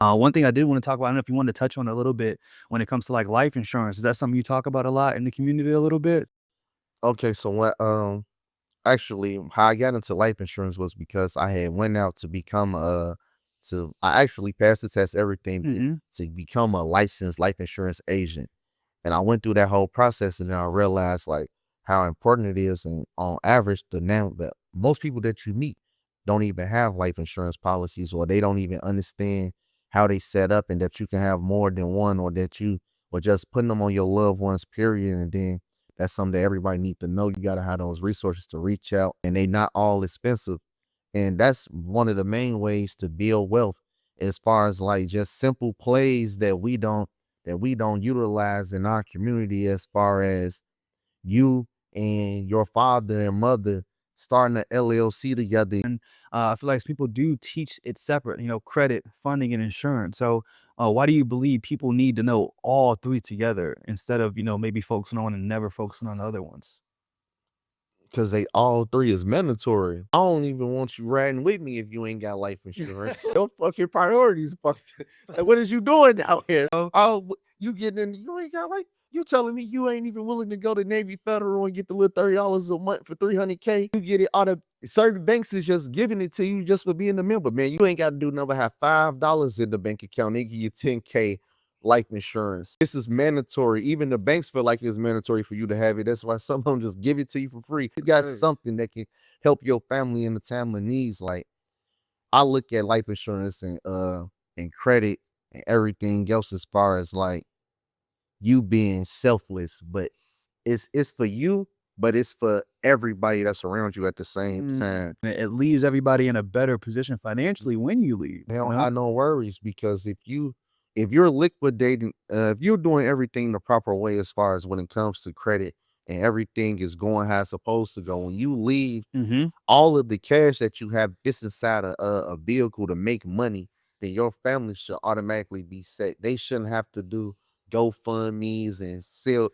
One thing I did want to talk about, I don't know if you wanted to touch on a little bit when it comes to like life insurance. Is that something you talk about a lot in the community a little bit? Okay, so what actually how I got into life insurance was because I had went out to become I actually passed the test, everything Hmm. to become a licensed life insurance agent. And I went through that whole process and then I realized like how important it is, and on average the now that most people that you meet don't even have life insurance policies, or they don't even understand how they set up, and that you can have more than one, or that you or just putting them on your loved ones, period. And then that's something that everybody need to know. You gotta have those resources to reach out, and they not all expensive. And that's one of the main ways to build wealth, as far as like just simple plays that we don't utilize in our community, as far as you and your father and mother starting an LLC together. And I feel like people do teach it separate, credit, funding, and insurance. So why do you believe people need to know all three together instead of, maybe focusing on and never focusing on the other ones? Cause they all three is mandatory. I don't even want you riding with me if you ain't got life insurance. Your fucking priorities fucked. Like, what is you doing out here? Oh, you getting in? You ain't got like you telling me you ain't even willing to go to Navy Federal and get the little $30 a month for 300K. You get it out of certain banks is just giving it to you just for being a member, man. You ain't got to do nothing but have $5 in the bank account. They give you 10K life insurance. This is mandatory. Even the banks feel like it's mandatory for you to have it. That's why some of them just give it to you for free. You got something that can help your family in the time of needs. Like, I look at life insurance and credit and everything else, as far as like you being selfless, but it's for you, but it's for everybody that's around you at the same time. It leaves everybody in a better position financially when you leave, They you don't know? have no worries, because if you're liquidating, if you're doing everything the proper way, as far as when it comes to credit, and everything is going how it's supposed to go, when you leave, Hmm. all of the cash that you have just inside a vehicle to make money, then your family should automatically be set. They shouldn't have to do GoFundMe's and sell.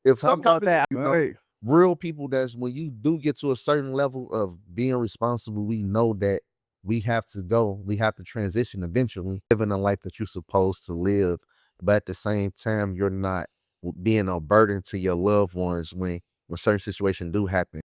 If Talk something about happens, that. Right. real people, that's when you do get to a certain level of being responsible, we know that we have to transition eventually, living a life that you're supposed to live. But at the same time, you're not being a burden to your loved ones when certain situations do happen.